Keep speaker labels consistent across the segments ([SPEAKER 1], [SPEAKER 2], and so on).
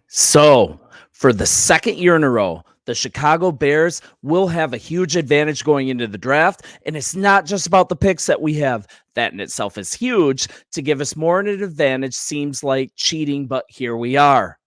[SPEAKER 1] So, for the second year in a row, the Chicago Bears will have a huge advantage going into the draft. And it's not just about the picks that we have. That in itself is huge. To give us more an advantage seems like cheating, but here we are.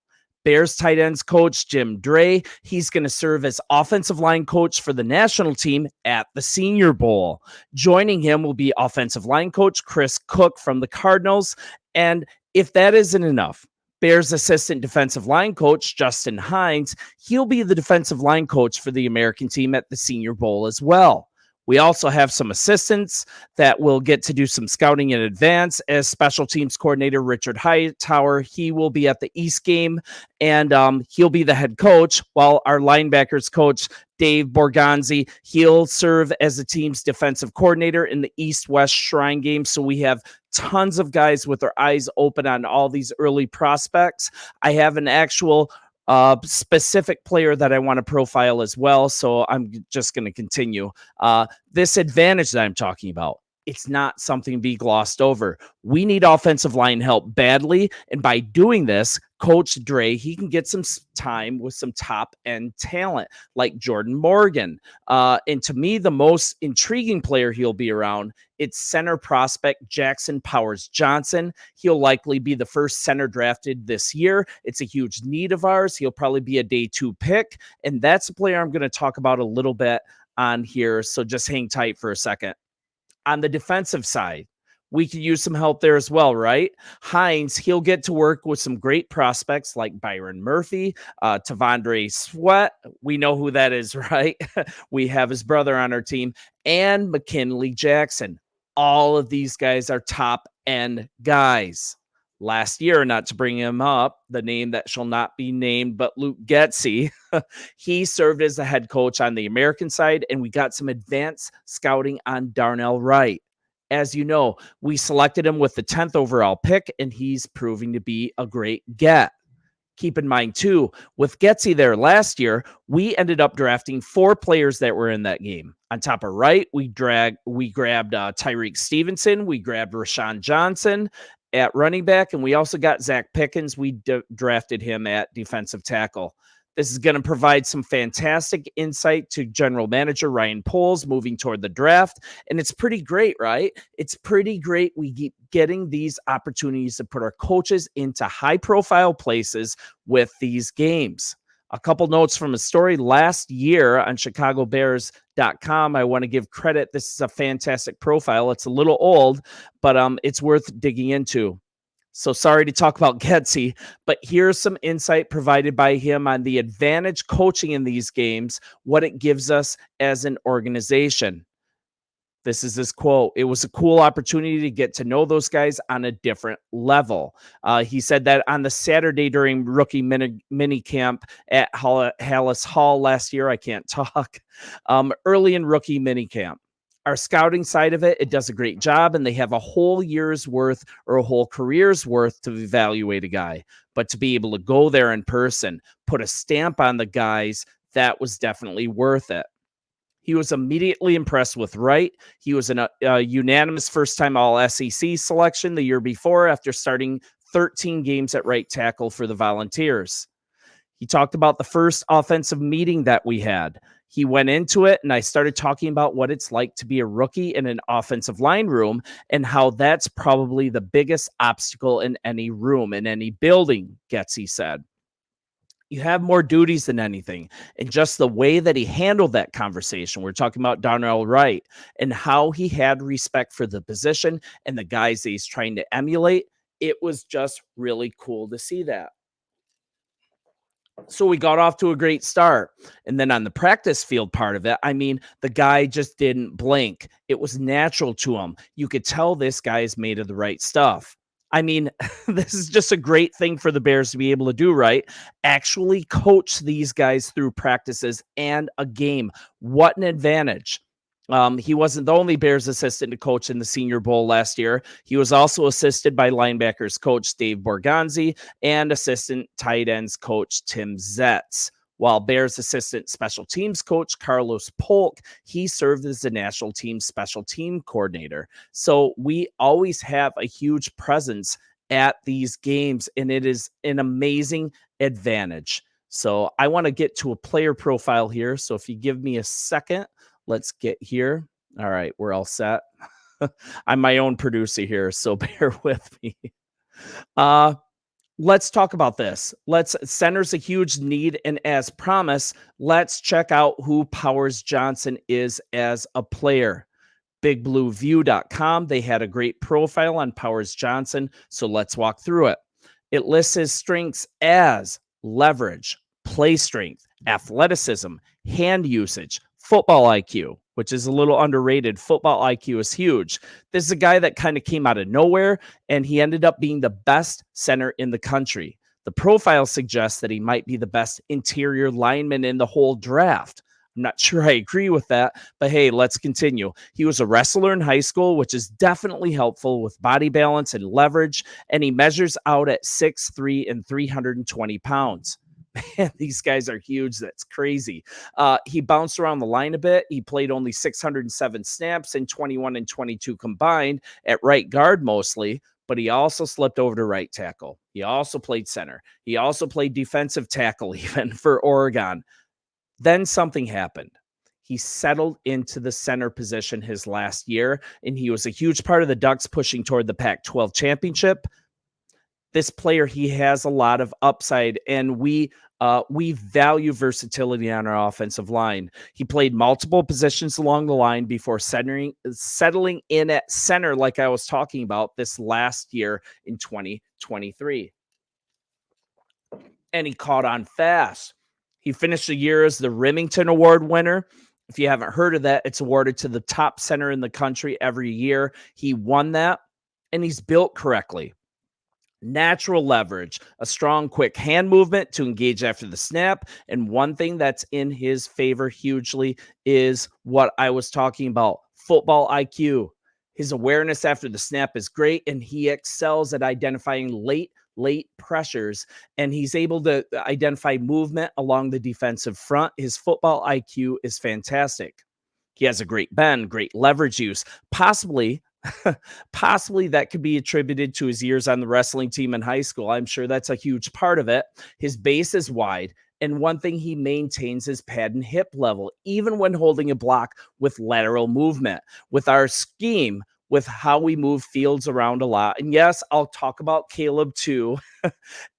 [SPEAKER 1] Bears tight ends coach Jim Dre. He's going to serve as offensive line coach for the national team at the Senior Bowl. Joining him will be offensive line coach Chris Cook from the Cardinals. And if that isn't enough, Bears assistant defensive line coach Justin Hines, he'll be the defensive line coach for the American team at the Senior Bowl as well. We also have some assistants that will get to do some scouting in advance as special teams coordinator Richard Hightower. He will be at the East game and he'll be the head coach, while our linebackers coach Dave Borgonzi, he'll serve as the team's defensive coordinator in the East-West Shrine game. So we have tons of guys with their eyes open on all these early prospects. I have an actual specific player that I want to profile as well. So I'm just going to continue. This advantage that I'm talking about, it's not something to be glossed over. We need offensive line help badly. And by doing this, Coach Dre, he can get some time with some top end talent like Jordan Morgan. And to me, the most intriguing player he'll be around, it's center prospect Jackson Powers Johnson. He'll likely be the first center drafted this year. It's a huge need of ours. He'll probably be a day 2 pick. And that's a player I'm going to talk about a little bit on here. So just hang tight for a second. On the defensive side, we could use some help there as well, right? Hines, he'll get to work with some great prospects like Byron Murphy, Tavondre Sweat. We know who that is, right? We have his brother on our team, and McKinley Jackson. All of these guys are top end guys. Last year, not to bring him up, the name that shall not be named, but Luke Getsy, he served as the head coach on the American side, and we got some advanced scouting on Darnell Wright. As you know, we selected him with the 10th overall pick, and he's proving to be a great get. Keep in mind, too, with Getsy there last year, we ended up drafting 4 players that were in that game. On top of Wright, we grabbed Tyreek Stevenson, we grabbed Rashawn Johnson at running back, and we also got Zach Pickens. We drafted him at defensive tackle. This is going to provide some fantastic insight to general manager Ryan Poles moving toward the draft. And it's pretty great, right? It's pretty great. We keep getting these opportunities to put our coaches into high profile places with these games. A couple notes from a story last year on ChicagoBears.com. I want to give credit. This is a fantastic profile. It's a little old, but it's worth digging into. So sorry to talk about Getsy, but here's some insight provided by him on the advantage coaching in these games, what it gives us as an organization. This is his quote. It was a cool opportunity to get to know those guys on a different level. He said that on the Saturday during rookie mini camp at Hallis Hall last year. I can't talk. Early in rookie mini camp. Our scouting side of it does a great job, and they have a whole year's worth or a whole career's worth to evaluate a guy. But to be able to go there in person, put a stamp on the guys, that was definitely worth it. He was immediately impressed with Wright. He was a unanimous first-time All-SEC selection the year before after starting 13 games at right tackle for the Volunteers. He talked about the first offensive meeting that we had. He went into it, and I started talking about what it's like to be a rookie in an offensive line room and how that's probably the biggest obstacle in any room, in any building, Getsy said. You have more duties than anything. And just the way that he handled that conversation, we're talking about Darnell Wright and how he had respect for the position and the guys that he's trying to emulate. It was just really cool to see that. So we got off to a great start. And then on the practice field part of it, I mean, the guy just didn't blink. It was natural to him. You could tell this guy is made of the right stuff. I mean, this is just a great thing for the Bears to be able to do, right? Actually coach these guys through practices and a game. What an advantage. He wasn't the only Bears assistant to coach in the Senior Bowl last year. He was also assisted by linebackers coach Dave Borgonzi and assistant tight ends coach Tim Zetz. While Bears assistant special teams coach Carlos Polk, he served as the national team special team coordinator. So we always have a huge presence at these games, and it is an amazing advantage. So I want to get to a player profile here. So if you give me a second, let's get here. All right, we're all set. I'm my own producer here, so bear with me. Uh, let's talk about this. Center's a huge need, and as promised, let's check out who Powers Johnson is as a player. BigBlueView.com. They had a great profile on Powers Johnson, so let's walk through it. It lists his strengths as leverage, play strength, athleticism, hand usage, football IQ, which is a little underrated. Football IQ is huge. This is a guy that kind of came out of nowhere, and he ended up being the best center in the country. The profile suggests that he might be the best interior lineman in the whole draft. I'm not sure I agree with that, but hey, let's continue. He was a wrestler in high school, which is definitely helpful with body balance and leverage, and he measures out at 6'3" and 320 pounds. Man, these guys are huge. That's crazy. He bounced around the line a bit. He played only 607 snaps in 21 and 22 combined at right guard mostly, but he also slipped over to right tackle. He also played center. He also played defensive tackle even for Oregon. Then something happened. He settled into the center position his last year, and he was a huge part of the Ducks pushing toward the Pac-12 championship. This player, he has a lot of upside, and we value versatility on our offensive line. He played multiple positions along the line before settling in at center, like I was talking about this last year in 2023. And he caught on fast. He finished the year as the Remington Award winner. If you haven't heard of that, it's awarded to the top center in the country every year. He won that, and he's built correctly. Natural leverage, a strong, quick hand movement to engage after the snap. And one thing that's in his favor hugely is what I was talking about, football IQ. His awareness after the snap is great, and he excels at identifying late pressures, and he's able to identify movement along the defensive front. His football IQ is fantastic. He has a great bend, great leverage use, possibly that could be attributed to his years on the wrestling team in high school. I'm sure that's a huge part of it. His base is wide, and one thing he maintains is pad and hip level, even when holding a block with lateral movement. With our scheme, with how we move fields around a lot. And yes, I'll talk about Caleb too.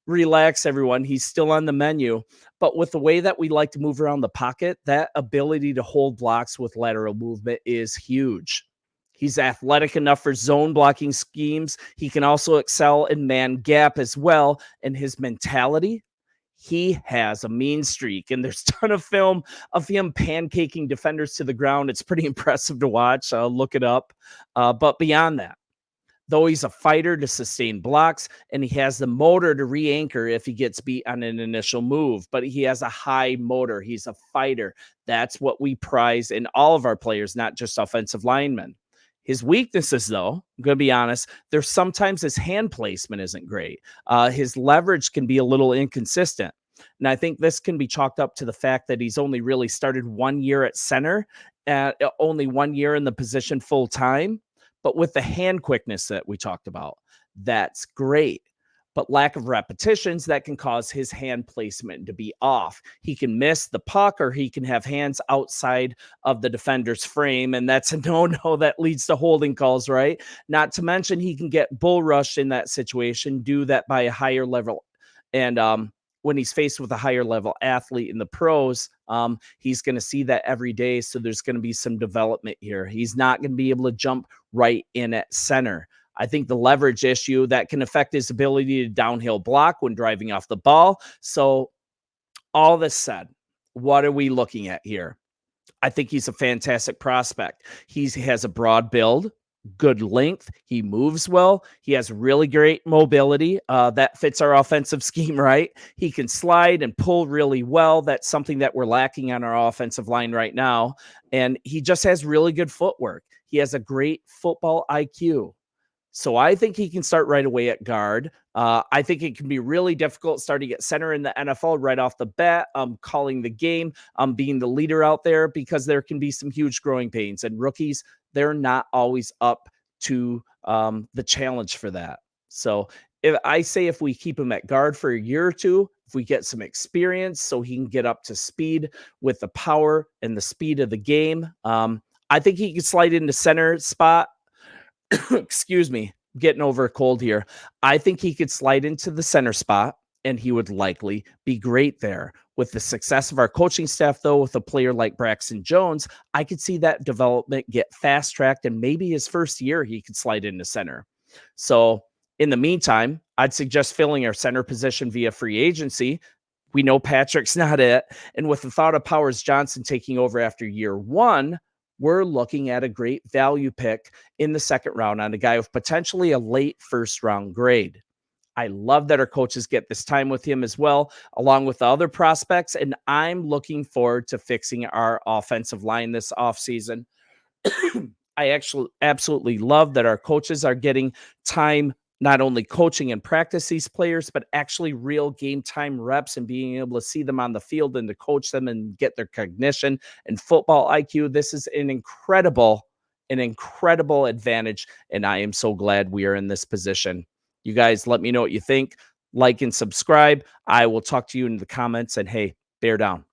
[SPEAKER 1] Relax, everyone. He's still on the menu. But with the way that we like to move around the pocket, that ability to hold blocks with lateral movement is huge. He's athletic enough for zone blocking schemes. He can also excel in man gap as well. And his mentality, he has a mean streak, and there's a ton of film of him pancaking defenders to the ground. It's pretty impressive to watch. Look it up. But beyond that, though he's a fighter to sustain blocks, and he has the motor to re-anchor if he gets beat on an initial move, but he has a high motor. He's a fighter. That's what we prize in all of our players, not just offensive linemen. His weaknesses, though, I'm going to be honest, there's sometimes his hand placement isn't great. His leverage can be a little inconsistent. And I think this can be chalked up to the fact that he's only really started 1 year at center, only 1 year in the position full time. But with the hand quickness that we talked about, that's great. But lack of repetitions, that can cause his hand placement to be off. He can miss the puck, or he can have hands outside of the defender's frame, and that's a no-no that leads to holding calls, right? Not to mention he can get bull rushed in that situation, do that by a higher level. And when he's faced with a higher level athlete in the pros, he's going to see that every day. So there's going to be some development here. He's not going to be able to jump right in at center. I think the leverage issue that can affect his ability to downhill block when driving off the ball. So all this said, what are we looking at here? I think he's a fantastic prospect. He has a broad build, good length. He moves well. He has really great mobility. That fits our offensive scheme, right? He can slide and pull really well. That's something that we're lacking on our offensive line right now. And he just has really good footwork. He has a great football IQ. So I think he can start right away at guard. I think it can be really difficult starting at center in the NFL right off the bat, calling the game, being the leader out there, because there can be some huge growing pains. And rookies, they're not always up to the challenge for that. So if we keep him at guard for a year or two, if we get some experience so he can get up to speed with the power and the speed of the game, I think he could slide into center spot. Excuse me, getting over a cold here. I think he could slide into the center spot and he would likely be great there. With the success of our coaching staff, though, with a player like Braxton Jones, I could see that development get fast tracked and maybe his first year he could slide into center. So, in the meantime, I'd suggest filling our center position via free agency. We know Patrick's not it. And with the thought of Powers Johnson taking over after year one, we're looking at a great value pick in the second round on a guy with potentially a late first round grade. I love that our coaches get this time with him as well, along with the other prospects. And I'm looking forward to fixing our offensive line this offseason. I actually absolutely love that our coaches are getting time, not only coaching and practice these players, but actually real game time reps and being able to see them on the field and to coach them and get their cognition and football IQ. This is an incredible advantage. And I am so glad we are in this position. You guys let me know what you think. Like and subscribe. I will talk to you in the comments, and hey, bear down.